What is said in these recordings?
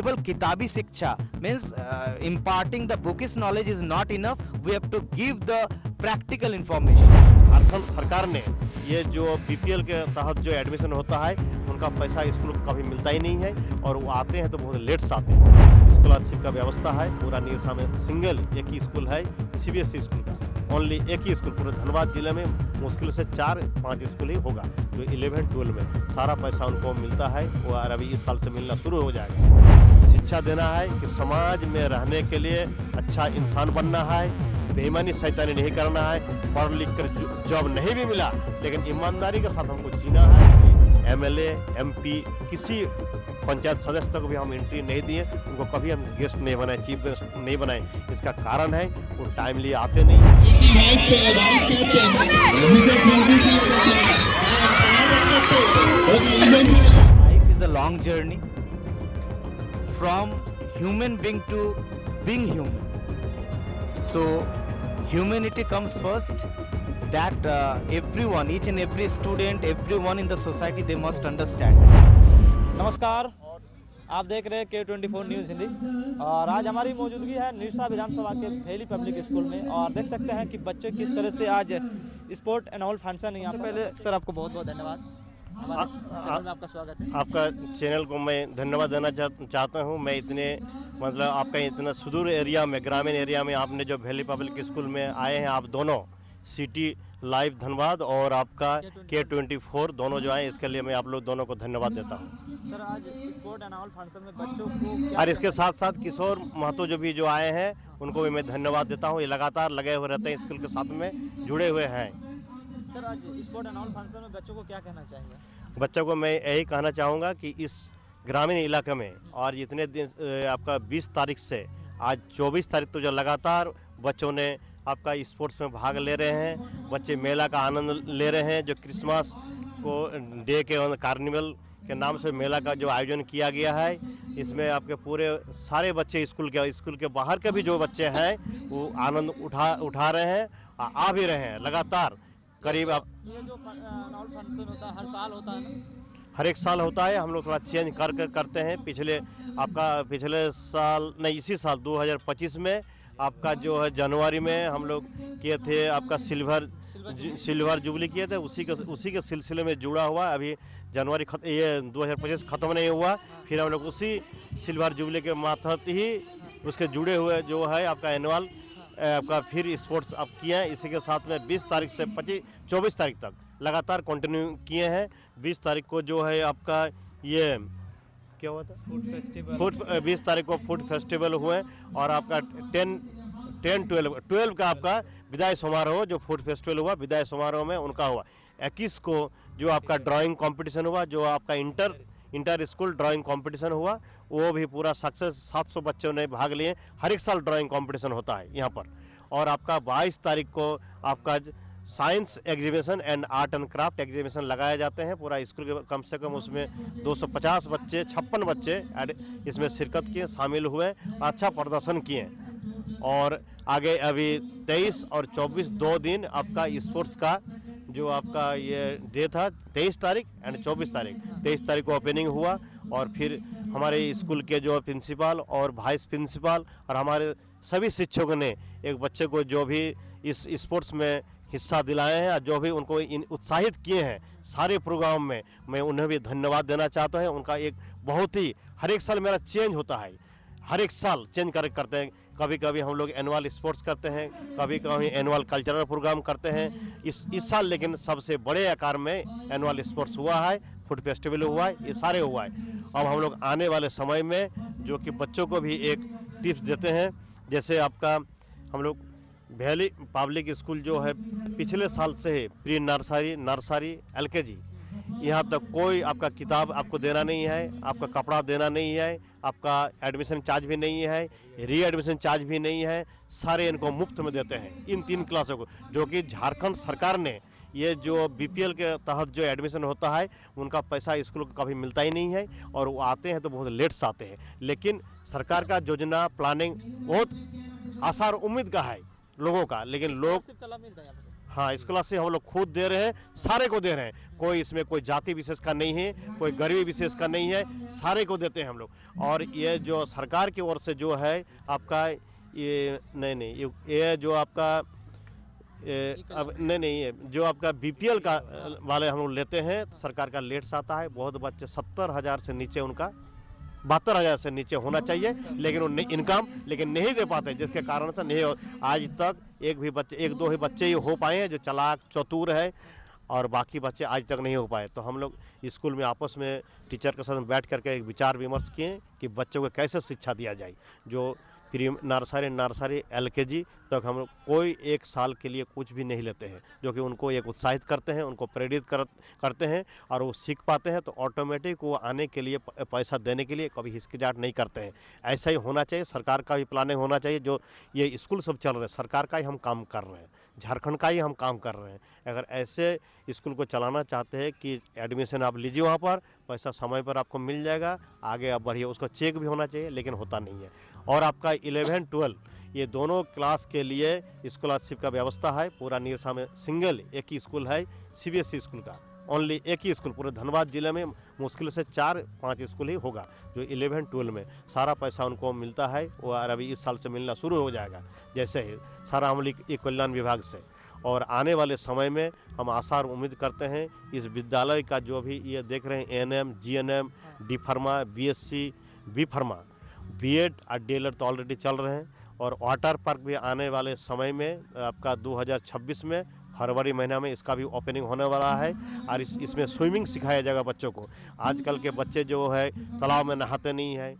केवल किताबी शिक्षा means imparting the bookish knowledge is not enough. We have to give the practical information. Jharkhand सरकार ने ये जो बीपीएल के तहत जो एडमिशन होता है उनका पैसा स्कूल को कभी मिलता ही नहीं है और वो आते हैं तो बहुत लेट से आते हैं। स्कॉलरशिप का व्यवस्था है पूरा निरसा में सिंगल एक ही स्कूल है सीबीएसई स्कूल का, ओनली एक ही स्कूल पूरे धनबाद जिले में मुश्किल से 4-5 स्कूल ही होगा जो 11-12 में सारा पैसा उनको मिलता है। वो अभी इस साल से मिलना शुरू हो जाएगा। शिक्षा देना है कि समाज में रहने के लिए अच्छा इंसान बनना है, बेईमानी शैतानी नहीं करना है, पढ़ लिख कर जॉब नहीं भी मिला लेकिन ईमानदारी के साथ हमको जीना है। एमएलए एमपी किसी पंचायत सदस्य तक भी हम एंट्री नहीं दिए, उनको कभी हम गेस्ट नहीं बनाए, चीफ गेस्ट नहीं बनाए। इसका कारण है वो टाइमली आते नहीं। Life is a long journey from human being to being human. So humanity comes first. That everyone, each and every student, everyone in the society, they must understand. नमस्कार, आप देख रहे हैं K24 न्यूज़ हिंदी और आज हमारी मौजूदगी है निरसा विधानसभा के भेली पब्लिक स्कूल में और देख सकते हैं कि बच्चे किस तरह से आज स्पोर्ट एनुअल फंक्शन है। यहाँ पहले सर आपको बहुत बहुत धन्यवाद, हमारे चैनल में आपका स्वागत है। आपका चैनल को मैं धन्यवाद देना चाहता हूँ। मैं इतने मतलब आपका इतना सुदूर एरिया में, ग्रामीण एरिया में आपने जो भेली पब्लिक स्कूल में आए हैं, आप दोनों सिटी लाइव धनबाद और आपका K24 दोनों जो आए, इसके लिए मैं आप लोग दोनों को धन्यवाद देता हूँ। सर आज स्पोर्ट एनुअल फंक्शन में बच्चों को और इसके साथ साथ किशोर महतो जो आए हैं उनको भी मैं धन्यवाद देता हूँ। ये लगातार लगे हुए रहते हैं, स्कूल के साथ में जुड़े हुए हैं। सर आज स्पोर्ट एनुअल फंक्शन में बच्चों को क्या कहना चाहिए? बच्चों को मैं यही कहना चाहूँगा कि इस ग्रामीण इलाके में और जितने दिन आपका 20 तारीख से आज 24 तारीख तो जो लगातार बच्चों ने आपका स्पोर्ट्स में भाग ले रहे हैं, बच्चे मेला का आनंद ले रहे हैं। जो क्रिसमस को डे के कार्निवल के नाम से मेला का जो आयोजन किया गया है, इसमें आपके पूरे सारे बच्चे स्कूल के बाहर के भी जो बच्चे हैं वो आनंद उठा रहे हैं, आ भी रहे हैं लगातार। करीब आप ये जो एनुअल फंक्शन होता है हर साल होता है ना? हर एक साल होता है। हम लोग थोड़ा चेंज करते हैं। पिछले साल नहीं, इसी साल 2025 में आपका जो है जनवरी में हम लोग किए थे, आपका सिल्वर जुबली किए थे, उसी के सिलसिले में जुड़ा हुआ। अभी जनवरी ये 2025 ख़त्म नहीं हुआ, फिर हम लोग उसी सिल्वर जुबली के मातहत ही उसके जुड़े हुए जो है आपका एनुअल आपका फिर स्पोर्ट्स अब किए हैं। इसी के साथ में 20 तारीख से 24 तारीख तक लगातार कंटिन्यू किए हैं। 20 तारीख को जो है आपका ये क्या हुआ था, फूड फेस्टिवल। 20 तारीख को फूड फेस्टिवल हुए और आपका 12 का आपका विदाई समारोह, जो फूड फेस्टिवल हुआ विदाई समारोह में उनका हुआ। 21 को जो आपका ड्राइंग कंपटीशन हुआ, जो आपका इंटर स्कूल ड्राइंग कंपटीशन हुआ, वो भी पूरा सक्सेस, 700 बच्चों ने भाग लिए। हर एक साल ड्राइंग कंपटीशन होता है यहाँ पर। और आपका 22 तारीख को आपका science exhibition and art and craft exhibition लगाए जाते हैं। पूरा स्कूल के कम से कम उसमें 250 बच्चे, 56 बच्चे इसमें शिरकत किए, शामिल हुए, अच्छा प्रदर्शन किए। और आगे अभी 23 और 24 2 दिन आपका स्पोर्ट्स का जो आपका ये डे था, 23 तारीख एंड 24 तारीख। 23 तारीख को ओपनिंग हुआ और फिर हमारे स्कूल के जो प्रिंसिपल और वाइस प्रिंसिपल और हमारे सभी शिक्षकों ने एक बच्चे को जो भी इस स्पोर्ट्स में हिस्सा दिलाए हैं और जो भी उनको उत्साहित किए हैं सारे प्रोग्राम में, मैं उन्हें भी धन्यवाद देना चाहता हूं। उनका एक बहुत ही हर एक साल मेरा चेंज होता है, हर एक साल चेंज करते हैं। कभी कभी हम लोग एनुअल स्पोर्ट्स करते हैं, कभी कभी एनुअल कल्चरल प्रोग्राम करते हैं। इस साल लेकिन सबसे बड़े आकार में एनुअल स्पोर्ट्स हुआ है, फूड फेस्टिवल हुआ है, ये सारे हुआ है। अब हम लोग आने वाले समय में जो कि बच्चों को भी एक टिप्स देते हैं, जैसे आपका हम लोग भेली पब्लिक स्कूल जो है पिछले साल से है प्री नर्सरी LKG यहाँ तक कोई आपका किताब आपको देना नहीं है, आपका कपड़ा देना नहीं है, आपका एडमिशन चार्ज भी नहीं है, री एडमिशन चार्ज भी नहीं है। सारे इनको मुफ्त में देते हैं इन 3 क्लासों को, जो कि झारखंड सरकार ने ये जो बीपीएल के तहत जो एडमिशन होता है उनका पैसा स्कूल को कभी मिलता ही नहीं है और वो आते हैं तो बहुत लेट से आते हैं। लेकिन सरकार का योजना प्लानिंग बहुत आसार उम्मीद का है लोगों का, लेकिन लोग हाँ, स्कॉलरशिप हम लोग खुद दे रहे हैं, सारे को दे रहे हैं, कोई इसमें कोई जाति विशेष का नहीं है, कोई गरीबी विशेष का नहीं है, सारे को देते हैं हम लोग। और ये जो सरकार की ओर से जो है आपका ये ये जो आपका अब नहीं ये जो आपका बीपीएल का वाले हम लोग लेते हैं, तो सरकार का लेट्स आता है। बहुत बच्चे 70,000 से नीचे उनका 72,000 से नीचे होना चाहिए, लेकिन वो इनकम लेकिन नहीं दे पाते, जिसके कारण से नहीं आज तक एक दो ही बच्चे ही हो पाए हैं जो चालाक चतुर है, और बाकी बच्चे आज तक नहीं हो पाए। तो हम लोग स्कूल में आपस में टीचर के साथ बैठ करके एक विचार विमर्श किए कि बच्चों को कैसे शिक्षा दिया जाए। जो प्री नर्सरी एलकेजी तक हम लोग कोई एक साल के लिए कुछ भी नहीं लेते हैं, जो कि उनको एक उत्साहित करते हैं, उनको प्रेरित करते हैं, और वो सीख पाते हैं तो ऑटोमेटिक वो आने के लिए पैसा देने के लिए कभी हिचकिचाहट नहीं करते हैं। ऐसा ही होना चाहिए। सरकार का भी प्लानिंग होना चाहिए। जो ये स्कूल सब चल रहे हैं, सरकार का ही हम काम कर रहे हैं, झारखंड का ही हम काम कर रहे हैं। अगर ऐसे स्कूल को चलाना चाहते हैं कि एडमिशन आप लीजिए, वहाँ पर पैसा समय पर आपको मिल जाएगा, आगे आप बढ़िए, उसका चेक भी होना चाहिए, लेकिन होता नहीं है। और आपका 11-12 ये दोनों क्लास के लिए स्कॉलरशिप का व्यवस्था है। पूरा निरसा में सिंगल एक ही स्कूल है, सीबीएसई स्कूल का, ओनली एक ही स्कूल। पूरे धनबाद जिले में मुश्किल से 4-5 स्कूल ही होगा जो 11-12 में सारा पैसा उनको मिलता है। वो अभी इस साल से मिलना शुरू हो जाएगा, जैसे ही सारा अमली कल्याण विभाग से। और आने वाले समय में हम आशा और उम्मीद करते हैं इस विद्यालय का जो भी ये देख रहे हैं ANM, GNM, D pharma, BSc, B pharma, BEd और डीएलएड तो ऑलरेडी चल रहे हैं। और वाटर पार्क भी आने वाले समय में आपका 2026 में फरवरी महीना में इसका भी ओपनिंग होने वाला है। और इसमें स्विमिंग सिखाया जाएगा बच्चों को। आजकल के बच्चे जो है तालाब में नहाते नहीं है,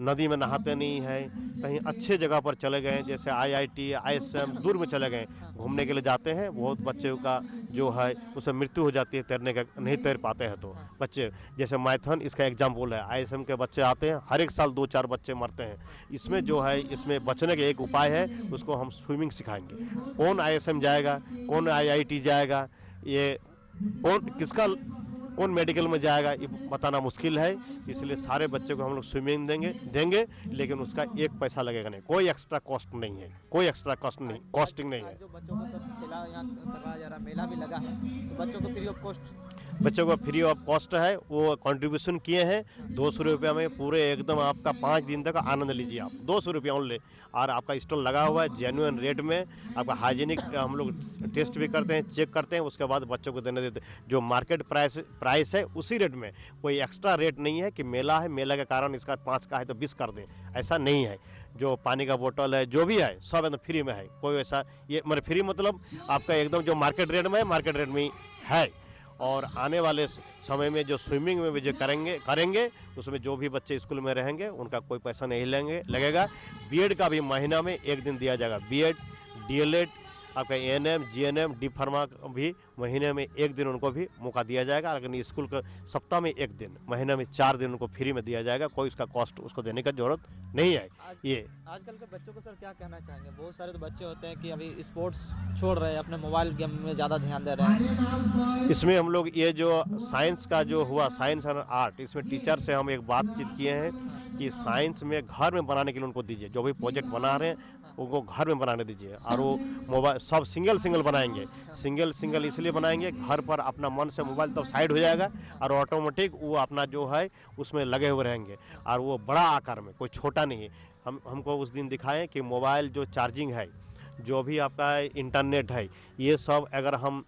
नदी में नहाते नहीं है, कहीं अच्छे जगह पर चले गए हैं, जैसे आईआईटी, आईएसएम दूर में चले गए घूमने के लिए जाते हैं। बहुत बच्चों का जो है उसमें मृत्यु हो जाती है, तैरने का नहीं तैर पाते हैं। तो बच्चे जैसे मैथन इसका एग्जाम्पल है, आईएसएम के बच्चे आते हैं, हर एक साल 2-4 बच्चे मरते हैं। इसमें जो है इसमें बचने का एक उपाय है, उसको हम स्विमिंग सिखाएंगे। कौन आईएसएम जाएगा, कौन आईआईटी जाएगा, ये कौन मेडिकल में जाएगा, ये बताना मुश्किल है। इसलिए सारे बच्चों को हम लोग स्विमिंग देंगे, लेकिन उसका एक पैसा लगेगा नहीं, कोई एक्स्ट्रा कॉस्ट नहीं है, कोई एक्स्ट्रा कॉस्टिंग नहीं है। जो बच्चों को सब खेला यहाँ करवाया जा रहा, मेला भी लगा है, तो बच्चों को फ्री ऑफ कॉस्ट बच्चों को फ्री ऑफ कॉस्ट है। वो कंट्रीब्यूशन किए हैं 200 रुपये में, पूरे एकदम आपका 5 दिन तक आनंद लीजिए आप, 200 रुपये ओनली। और आपका स्टॉल लगा हुआ है जेन्युइन रेट में, आपका हाइजीनिक हम लोग टेस्ट भी करते हैं, चेक करते हैं, उसके बाद बच्चों को देने देते हैं। जो मार्केट प्राइस है उसी रेट में, कोई एक्स्ट्रा रेट नहीं है कि मेला है, मेला के कारण इसका 5 का है तो 20 कर दें, ऐसा नहीं है। जो पानी का बोतल है, जो भी है, सब एकदम फ्री में है। कोई ऐसा ये मतलब फ्री मतलब आपका एकदम जो मार्केट रेट में है, मार्केट रेट में है। और आने वाले समय में जो स्विमिंग में भी जो करेंगे उसमें जो भी बच्चे स्कूल में रहेंगे उनका कोई पैसा नहीं लगेगा। बीएड का भी महीना में 1 दिन दिया जाएगा। बीएड, डीएलएड, आपका एएनएम, जीएनएम, डी फार्मा भी महीने में 1 दिन उनको भी मौका दिया जाएगा। लेकिन स्कूल का सप्ताह में 1 दिन, महीने में 4 दिन उनको फ्री में दिया जाएगा। कोई उसका कॉस्ट उसको देने का जरूरत नहीं है। ये आजकल के बच्चों को सर क्या कहना चाहेंगे? बहुत सारे तो बच्चे होते हैं कि अभी स्पोर्ट्स छोड़ रहे हैं, अपने मोबाइल गेम में ज़्यादा ध्यान दे रहे हैं। इसमें हम लोग ये जो साइंस का जो हुआ, साइंस और आर्ट, इसमें टीचर से हम एक बातचीत किए हैं कि साइंस में घर में बनाने के लिए उनको दीजिए, जो भी प्रोजेक्ट बना रहे हैं उनको घर में बनाने दीजिए। और वो मोबाइल सब सिंगल बनाएंगे, सिंगल इसलिए बनाएंगे, घर पर अपना मन से मोबाइल तब साइड हो जाएगा और ऑटोमेटिक वो अपना जो है उसमें लगे हुए रहेंगे। और वो बड़ा आकार में, कोई छोटा नहीं है। हमको उस दिन दिखाएं कि मोबाइल जो चार्जिंग है, जो भी आपका इंटरनेट है, ये सब अगर हम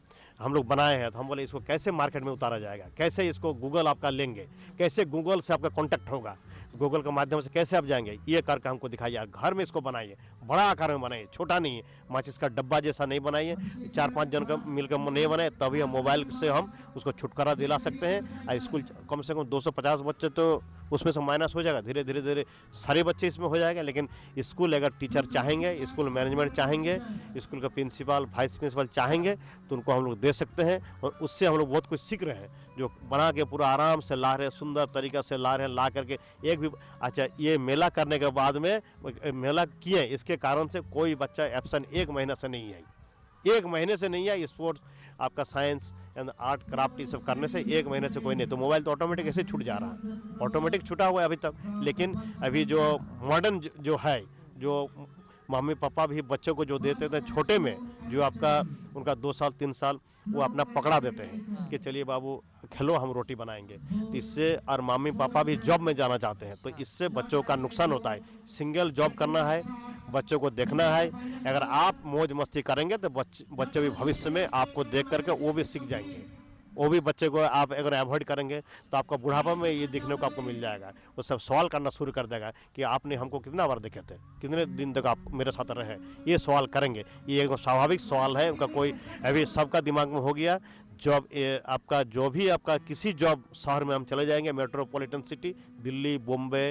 लोग बनाए हैं तो हम बोले इसको कैसे मार्केट में उतारा जाएगा, कैसे इसको गूगल आपका लेंगे, कैसे गूगल से आपका कांटेक्ट होगा, गूगल के माध्यम से कैसे आप जाएंगे, ये करके हमको दिखाइए। घर में इसको बनाइए, बड़ा आकार में बनाइए, छोटा नहीं है, माचिस का डब्बा जैसा नहीं बनाइए, 4-5 जन का मिलकर नहीं बनाए, तभी हम मोबाइल से हम उसको छुटकारा दिला सकते हैं। और स्कूल कम से कम 250 बच्चे तो उसमें से माइनस हो जाएगा, धीरे सारे बच्चे इसमें हो जाएगा। लेकिन स्कूल अगर टीचर चाहेंगे, स्कूल मैनेजमेंट चाहेंगे, स्कूल का प्रिंसिपल, वाइस प्रिंसिपल चाहेंगे तो उनको हम लोग दे सकते हैं। और उससे हम लोग बहुत कुछ सीख रहे हैं, जो बना के पूरा आराम से ला रहे हैं, सुंदर तरीक़ा से ला रहे हैं, ला करके एक भी अच्छा ये मेला करने के बाद में मेला किए, इसके कारण से कोई बच्चा एब्सेंट 1 महीना से नहीं है, 1 महीने से नहीं है। स्पोर्ट्स आपका साइंस एंड आर्ट क्राफ्ट ये सब करने से 1 महीने से कोई नहीं। तो मोबाइल तो ऑटोमेटिक ऐसे छूट जा रहा है, ऑटोमेटिक छूटा हुआ है अभी तक। लेकिन अभी जो मॉडर्न जो है, जो मम्मी पापा भी बच्चों को जो देते थे छोटे में, जो आपका उनका 2 साल 3 साल, वो अपना पकड़ा देते हैं कि चलिए बाबू खेलो, हम रोटी बनाएंगे। तो इससे और मम्मी पापा भी जॉब में जाना चाहते हैं, तो इससे बच्चों का नुकसान होता है। सिंगल जॉब करना है, बच्चों को देखना है। अगर आप मौज मस्ती करेंगे तो बच्चे भी भविष्य में आपको देख करके वो भी सीख जाएंगे। वो भी बच्चे को आप अगर अवॉइड करेंगे तो आपका बुढ़ापा में ये देखने को आपको मिल जाएगा। वो सब सवाल करना शुरू कर देगा कि आपने हमको कितना बार देखे थे, कितने दिन तक आप मेरे साथ रहे। ये सवाल करेंगे, ये एक स्वाभाविक सवाल है उनका। कोई अभी सबका दिमाग में हो गया जॉब, आपका जो भी आपका किसी जॉब शहर में हम चले जाएंगे, मेट्रोपॉलिटन सिटी, दिल्ली, बॉम्बे,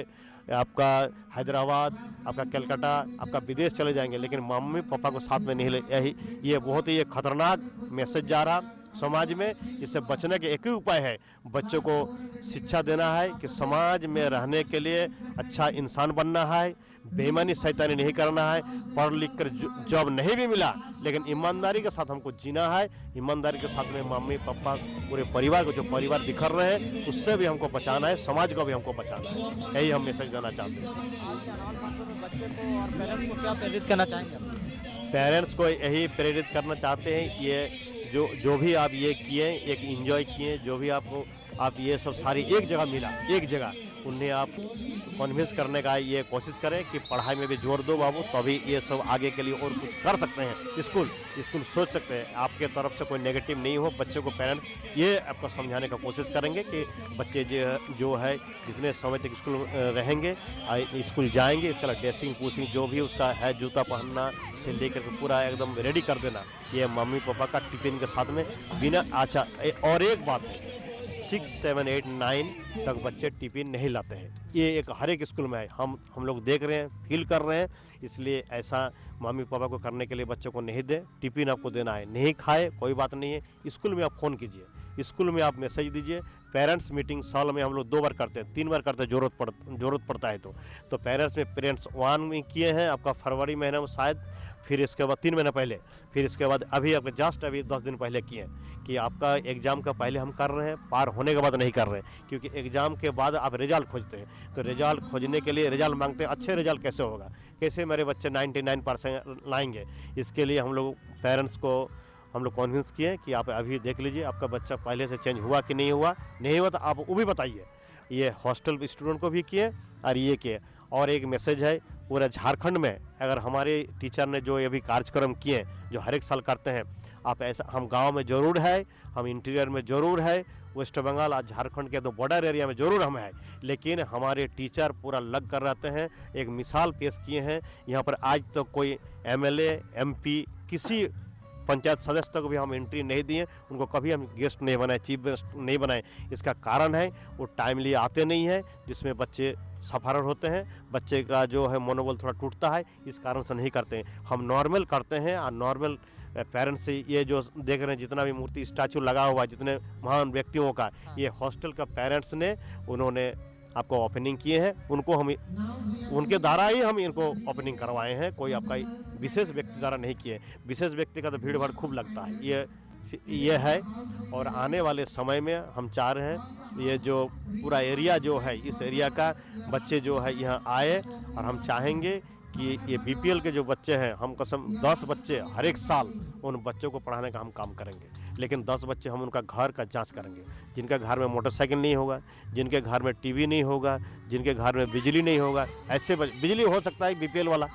आपका हैदराबाद, आपका कलकत्ता, आपका विदेश चले जाएंगे, लेकिन मम्मी पापा को साथ में नहीं ले। यही ये बहुत ही एक खतरनाक मैसेज जा रहा समाज में। इससे बचने के एक ही उपाय है, बच्चों को शिक्षा देना है कि समाज में रहने के लिए अच्छा इंसान बनना है, बेईमानी शैतानी नहीं करना है। पढ़ लिख कर जॉब नहीं भी मिला, लेकिन ईमानदारी के साथ हमको जीना है। ईमानदारी के साथ में मम्मी पापा पूरे परिवार को, जो परिवार बिखर रहे हैं उससे भी हमको बचाना है, समाज को भी हमको बचाना है। यही हम मैसेज देना चाहते हैं। आज के अनावल महोत्सव में बच्चे को और पेरेंट्स को क्या प्रेरित करना चाहेंगे? पेरेंट्स को यही प्रेरित करना चाहते हैं, ये जो भी आप ये किए, एक एंजॉय किए, जो भी आपको आप ये सब सारी एक जगह मिला, एक जगह, उन्हें आप कन्विंस करने का ये कोशिश करें कि पढ़ाई में भी जोर दो बाबू, तभी ये सब आगे के लिए और कुछ कर सकते हैं। स्कूल सोच सकते हैं, आपके तरफ से कोई नेगेटिव नहीं हो। बच्चों को पेरेंट्स ये आपको समझाने का कोशिश करेंगे कि बच्चे जो है जितने समय तक स्कूल रहेंगे, स्कूल जाएंगे, इसके अलावा ड्रेसिंग पूसिंग जो भी उसका है, जूता पहनना से लेकर के पूरा एकदम रेडी कर देना। ये मम्मी पापा का टिफिन के साथ में बिना। अच्छा, और एक बात है, 6, 7, 8, 9 तक बच्चे टिफिन नहीं लाते हैं। ये एक हर एक स्कूल में है, हम लोग देख रहे हैं, फील कर रहे हैं। इसलिए ऐसा मम्मी पापा को करने के लिए बच्चों को नहीं दें। टिफिन आपको देना है, नहीं खाए कोई बात नहीं है, स्कूल में आप फ़ोन कीजिए, स्कूल में आप मैसेज दीजिए। पेरेंट्स मीटिंग साल में हम लोग 2 बार करते हैं, 3 बार करते हैं, ज़रूरत पड़ता है तो पेरेंट्स 1 में किए हैं आपका फरवरी महीने में शायद, फिर इसके बाद 3 महीने पहले, फिर इसके बाद अभी आपके जस्ट अभी 10 दिन पहले किए कि आपका एग्ज़ाम का पहले हम कर रहे हैं, पार होने के बाद नहीं कर रहे हैं। क्योंकि एग्ज़ाम के बाद आप रिजल्ट खोजते हैं, तो रिजल्ट खोजने के लिए रिजल्ट मांगते हैं। अच्छे रिजल्ट कैसे होगा, कैसे मेरे बच्चे 99% लाएंगे, इसके लिए हम लोग पेरेंट्स को हम लोग कन्विंस किए कि आप अभी देख लीजिए आपका बच्चा पहले से चेंज हुआ कि नहीं हुआ तो आप वो भी बताइए। ये हॉस्टल स्टूडेंट को भी किए और ये किए। और एक मैसेज है पूरा झारखंड में, अगर हमारे टीचर ने जो अभी कार्यक्रम किए जो हर एक साल करते हैं, आप ऐसा, हम गांव में ज़रूर है, हम इंटीरियर में ज़रूर है, वेस्ट बंगाल और झारखंड के तो बॉर्डर एरिया में ज़रूर हम है, लेकिन हमारे टीचर पूरा लग कर रहते हैं। एक मिसाल पेश किए हैं यहाँ पर। आज तक कोई MLA MP किसी पंचायत सदस्य तक भी हम एंट्री नहीं दिए, उनको कभी हम गेस्ट नहीं बनाए, चीफ गेस्ट नहीं बनाए। इसका कारण है वो टाइमली आते नहीं हैं, जिसमें बच्चे सफर होते हैं, बच्चे का जो है मनोबल थोड़ा टूटता है, इस कारण से नहीं करते हैं। हम नॉर्मल करते हैं और नॉर्मल पेरेंट्स से ये जो देख रहे हैं जितना भी मूर्ति स्टैचू लगा हुआ है, जितने महान व्यक्तियों का, ये हॉस्टल का पेरेंट्स ने उन्होंने आपको ओपनिंग किए हैं, उनको हम उनके द्वारा ही हम इनको ओपनिंग करवाए हैं। कोई आपका विशेष व्यक्ति द्वारा नहीं किए। विशेष व्यक्ति का तो भीड़ भाड़ खूब लगता है, ये है। और आने वाले समय में हम चाह रहे हैं ये जो पूरा एरिया जो है, इस एरिया का बच्चे जो है यहाँ आए, और हम चाहेंगे कि ये BPL के जो बच्चे हैं, हम कसम 10 बच्चे हर एक साल उन बच्चों को पढ़ाने का हम काम करेंगे। लेकिन 10 बच्चे हम उनका घर का जांच करेंगे, जिनके घर में मोटरसाइकिल नहीं होगा, जिनके घर में TV नहीं होगा, जिनके घर में बिजली नहीं होगा। ऐसे बिजली हो सकता है BPL वाला,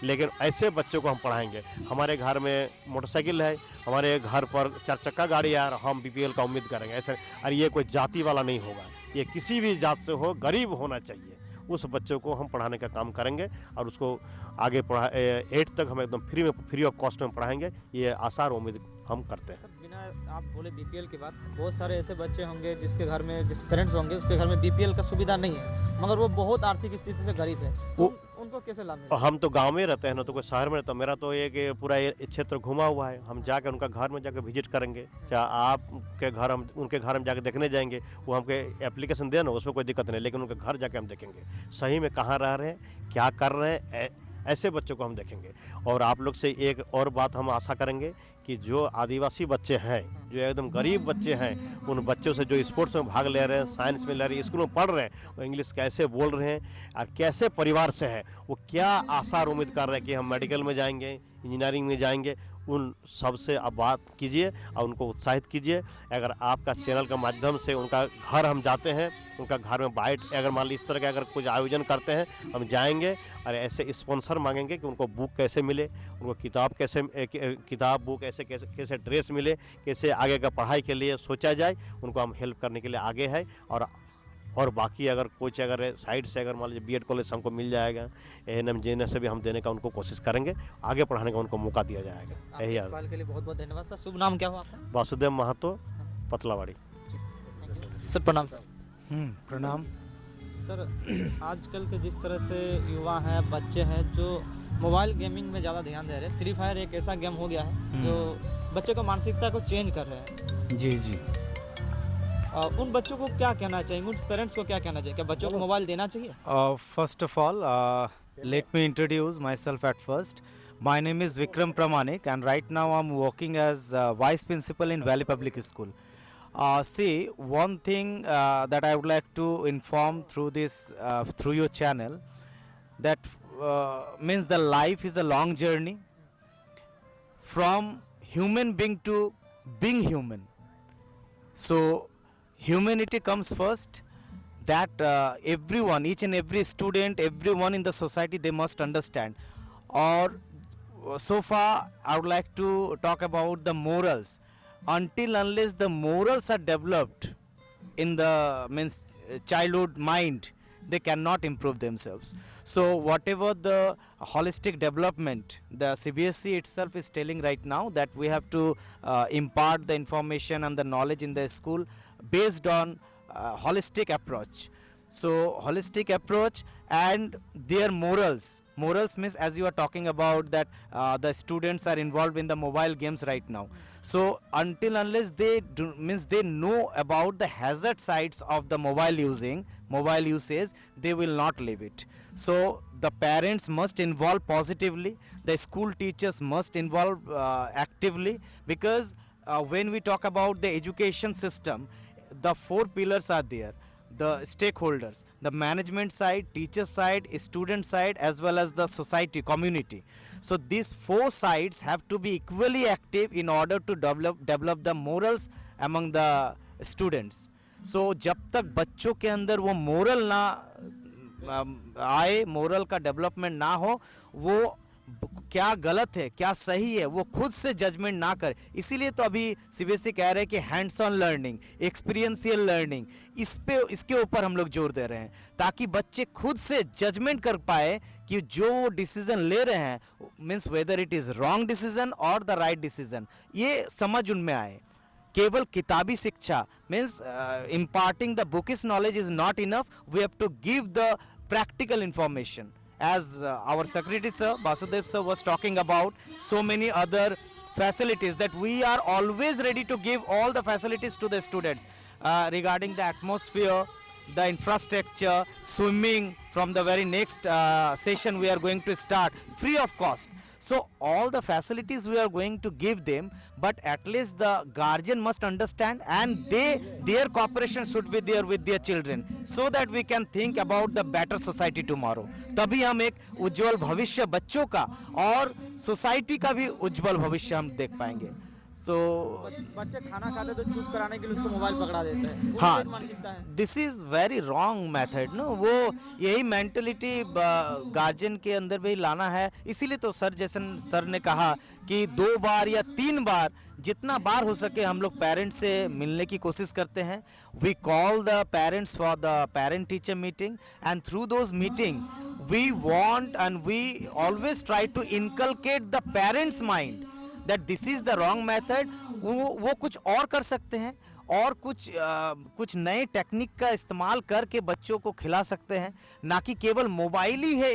लेकिन ऐसे बच्चों को हम पढ़ाएंगे। हमारे घर में मोटरसाइकिल है, हमारे घर पर 4 चक्का गाड़ी है, और हम BPL का उम्मीद करेंगे ऐसे। और ये कोई जाति वाला नहीं होगा, ये किसी भी जात से हो, गरीब होना चाहिए। उस बच्चों को हम पढ़ाने का काम करेंगे और उसको आगे 8 तक हम एकदम फ्री ऑफ कॉस्ट में पढ़ाएंगे। ये आसार उम्मीद हम करते हैं। बिना आप बोले BPL की बात, बहुत सारे ऐसे बच्चे होंगे जिसके घर में, जिस पेरेंट्स होंगे उसके घर में BPL का सुविधा नहीं है, मगर वो बहुत आर्थिक स्थिति से गरीब है, तो उनको कैसे लाभ मिलेगा? हम तो गांव में रहते हैं ना, तो कोई शहर में रहता है। मेरा तो एक पूरा क्षेत्र घुमा हुआ है, हम जाकर उनका घर में जाकर विजिट करेंगे। चाहे आपके घर हम उनके घर हम जाकर देखने जाएंगे, वो हमके एप्लीकेशन देना, उसमें कोई दिक्कत नहीं, लेकिन उनके घर जाकर हम देखेंगे सही में कहाँ रह रहे हैं, क्या कर रहे हैं, ऐसे बच्चों को हम देखेंगे। और आप लोग से एक और बात हम आशा करेंगे कि जो आदिवासी बच्चे हैं, जो एकदम गरीब बच्चे हैं, उन बच्चों से जो स्पोर्ट्स में भाग ले रहे हैं, साइंस में ले रहे हैं, स्कूल में पढ़ रहे हैं, वो इंग्लिश कैसे बोल रहे हैं और कैसे परिवार से हैं, वो क्या आशा और उम्मीद कर रहे हैं कि हम मेडिकल में जाएंगे, इंजीनियरिंग में जाएंगे, उन सब से आप बात कीजिए और उनको उत्साहित कीजिए। अगर आपका चैनल के माध्यम से उनका घर हम जाते हैं, उनका घर में बाइट अगर मान ली इस तरह के अगर कुछ आयोजन करते हैं, हम जाएंगे और ऐसे स्पॉन्सर मांगेंगे कि उनको बुक कैसे मिले, उनको किताब कैसे किताब बुक ऐसे कैसे कैसे ड्रेस मिले, कैसे आगे का पढ़ाई के लिए सोचा जाए, उनको हम हेल्प करने के लिए आगे है। और बाकी अगर कुछ अगर साइड से अगर मान लीजिए बीएड कॉलेज हमको मिल जाएगा, एएनएम जेएनएम से भी हम देने का उनको कोशिश करेंगे, आगे पढ़ाने का उनको मौका दिया जाएगा। यही आपके सवाल के लिए बहुत बहुत धन्यवाद सर। शुभ नाम क्या हो आपका? वासुदेव महतो, पतलावाड़ी। सर प्रणाम सर। प्रणाम। सर आजकल के जिस तरह से युवा हैं, बच्चे हैं जो मोबाइल गेमिंग में ज़्यादा ध्यान दे रहे हैं, फ्री फायर एक ऐसा गेम हो गया है जो बच्चे को मानसिकता को चेंज कर रहे हैं। जी जी। उन बच्चों को क्या कहना चाहिए, उन पेरेंट्स को क्या कहना चाहिए, क्या बच्चों को मोबाइल देना चाहिए? First of all, let me introduce myself at first. My name is Vikram Pramanik, and right now I'm working as Vice Principal in Valley Public School. See, one thing that I would like to inform through this, through your channel, that means the life is a long journey from human being to being human. So humanity comes first, that everyone, each and every student, everyone in the society, they must understand. Or so far I would like to talk about the morals. Until unless the morals are developed in the childhood mind, they cannot improve themselves. So whatever the holistic development the CBSE itself is telling right now, that we have to impart the information and the knowledge in the school based on holistic approach. So holistic approach and their morals means, as you are talking about, that the students are involved in the mobile games right now. So until unless they do, means they know about the hazard sides of the mobile usage, they will not leave it. So the parents must involve positively, the school teachers must involve actively, because when we talk about the education system, the 4 pillars are there: the stakeholders, the management side, teacher side, student side, as well as the society, community. So these 4 sides have to be equally active in order to develop the morals among the students. So जब तक बच्चों के अंदर वो moral ना आए, moral का development ना हो, वो क्या गलत है क्या सही है वो खुद से जजमेंट ना करे। इसीलिए तो अभी सीबीएसई कह रहे हैं कि hands on learning, experiential learning, इसके ऊपर हम लोग जोर दे रहे हैं, ताकि बच्चे खुद से जजमेंट कर पाए कि जो डिसीजन ले रहे हैं, means whether it is wrong decision और द राइट डिसीजन, ये समझ उनमें आए। केवल किताबी शिक्षा means imparting the bookish knowledge is not enough. We have to give the practical information. As our secretary sir, Vasudev sir, was talking about so many other facilities, that we are always ready to give all the facilities to the students regarding the atmosphere, the infrastructure, swimming. From the very next session we are going to start free of cost. So all the facilities we are going to give them, but at least the guardian must understand, and their cooperation should be there with their children, so that we can think about the better society tomorrow. तभी हम एक उज्जवल भविष्य बच्चों का और society का भी उज्जवल भविष्य हम देख पाएंगे। तो बच्चे खाना खाते तो चुप कराने के लिए उसको मोबाइल पकड़ा देते हैं। वो हाँ, भी मानसिकता है। This is very wrong method no. वो यही मेंटलिटी गार्जियन के अंदर भी लाना है। इसीलिए तो सर जैसन सर ने कहा कि 2 बार या 3 बार, जितना बार हो सके हम लोग पेरेंट्स से मिलने की कोशिश करते हैं। We call the parents for the parent teacher meeting, and through those meeting we want and we always try to inculcate the parents mind that this is the wrong method. वो कुछ और कर सकते हैं, और कुछ नए टेक्निक का इस्तेमाल करके बच्चों को खिला सकते हैं, ना कि केवल मोबाइल ही है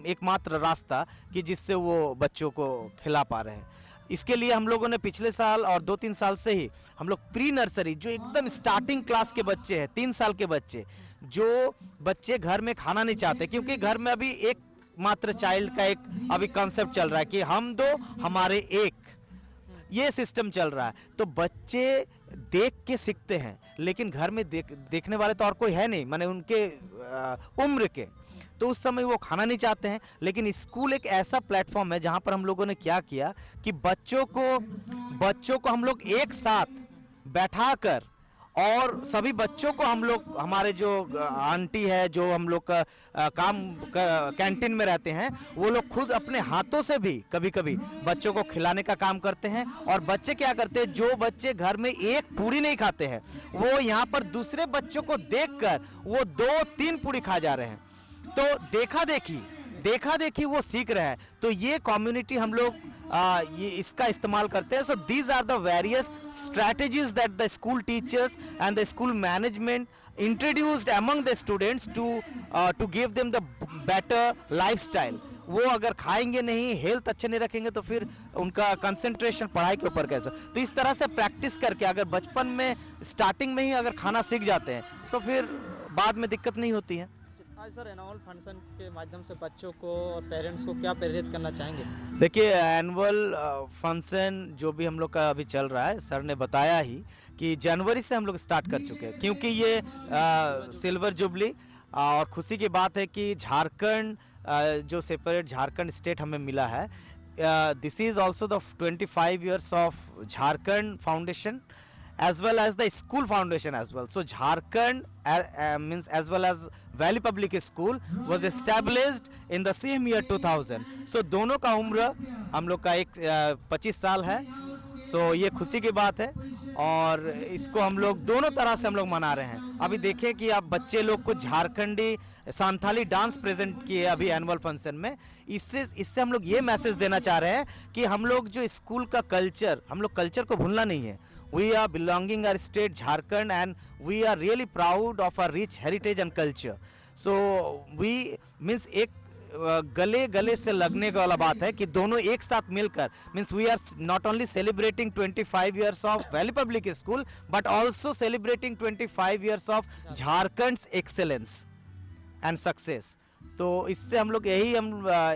एकमात्र रास्ता कि जिससे वो बच्चों को खिला पा रहे हैं। इसके लिए हम लोगों ने पिछले साल और 2-3 साल से ही हम लोग प्री नर्सरी, जो एकदम स्टार्टिंग क्लास के बच्चे हैं, 3 साल के बच्चे, जो बच्चे घर में खाना नहीं चाहते, क्योंकि घर में अभी मात्र चाइल्ड का एक अभी कॉन्सेप्ट चल रहा है कि हम दो हमारे एक, ये सिस्टम चल रहा है। तो बच्चे देख के सीखते हैं, लेकिन घर में देखने वाले तो और कोई है नहीं, माने उनके उम्र के, तो उस समय वो खाना नहीं चाहते हैं। लेकिन स्कूल एक ऐसा प्लेटफॉर्म है जहां पर हम लोगों ने क्या किया कि बच्चों को हम लोग एक साथ बैठाकर, और सभी बच्चों को हम लोग, हमारे जो आंटी है जो हम लोग का कैंटीन में रहते हैं, वो लोग खुद अपने हाथों से भी कभी कभी बच्चों को खिलाने का काम करते हैं। और बच्चे क्या करते हैं, जो बच्चे घर में एक पूरी नहीं खाते हैं, वो यहाँ पर दूसरे बच्चों को देखकर वो 2-3 पूरी खा जा रहे हैं। तो देखा देखी वो सीख रहे हैं। तो ये कम्युनिटी हम लोग ये इसका इस्तेमाल करते हैं। So these are the various strategies that the school teachers and the school management introduced among the students to give them the better lifestyle. वो अगर खाएंगे नहीं, हेल्थ अच्छे नहीं रखेंगे, तो फिर उनका कंसंट्रेशन पढ़ाई के ऊपर कैसे। तो इस तरह से प्रैक्टिस करके अगर बचपन में स्टार्टिंग में ही अगर खाना सीख जाते हैं, तो फिर बाद में दिक्कत नहीं होती है। आज सर एनुअल फंक्शन के माध्यम से बच्चों को और पेरेंट्स को क्या प्रेरित करना चाहेंगे? देखिए, एनुअल फंक्शन जो भी हम लोग का अभी चल रहा है, सर ने बताया ही कि जनवरी से हम लोग स्टार्ट कर चुके हैं, क्योंकि ये सिल्वर जुबली, और खुशी की बात है कि झारखंड जो सेपरेट झारखंड स्टेट हमें मिला है, this is also the 25 years of Jharkhand foundation as well as the school foundation as well. So Jharkhand means as well as Valley Public School was established in the same year 2000. So दोनों का उम्र हम लोग का 25 साल है। So ये खुशी की बात है, और इसको हम लोग दोनों तरह से हम लोग मना रहे हैं। अभी देखें कि आप बच्चे लोग को झारखंडी सांथाली डांस प्रेजेंट किए अभी एनुअल फंक्शन में। इससे हम लोग ये मैसेज देना चाह रहे हैं कि हम लोग जो स्कूल का कल्चर, हम लोग कल्चर को भूलना नहीं है। We are belonging our state Jharkhand, and we are really proud of our rich heritage and culture. So we means एक गले से लगने वाला बात है कि दोनों एक साथ मिलकर, means we are not only celebrating 25 years of Valley Public School, but also celebrating 25 years of Jharkhand's excellence and success. तो इससे हम लोग यही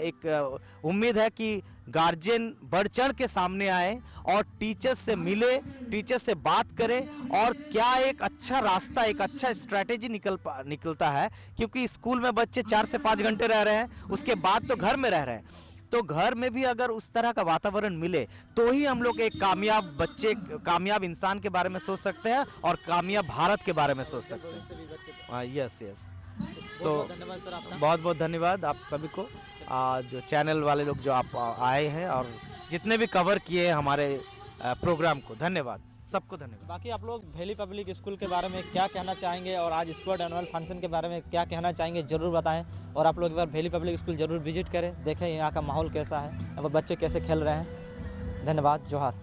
एक उम्मीद है कि गार्जियन बढ़ चढ़ के सामने आए और टीचर्स से मिले, टीचर्स से बात करें, और क्या एक अच्छा रास्ता, एक अच्छा स्ट्रैटेजी निकलता है। क्योंकि स्कूल में बच्चे 4 से 5 घंटे रह रहे हैं, उसके बाद तो घर में रह रहे हैं। तो घर में भी अगर उस तरह का वातावरण मिले, तो ही हम लोग एक कामयाब इंसान के बारे में सोच सकते हैं, और कामयाब भारत के बारे में सोच सकते हैं। Yes yes. सो धन्यवाद सर आपका। बहुत बहुत धन्यवाद आप सभी को, जो चैनल वाले लोग जो आप आए हैं, और जितने भी कवर किए हमारे प्रोग्राम को, धन्यवाद सबको, धन्यवाद। बाकी आप लोग वैली पब्लिक स्कूल के बारे में क्या कहना चाहेंगे, और आज स्पोर्ट एनुअल फंक्शन के बारे में क्या कहना चाहेंगे, ज़रूर बताएं। और आप लोग एक बार वैली पब्लिक स्कूल ज़रूर विजिट करें, देखें यहाँ का माहौल कैसा है, अब बच्चे कैसे खेल रहे हैं। धन्यवाद, जोहार।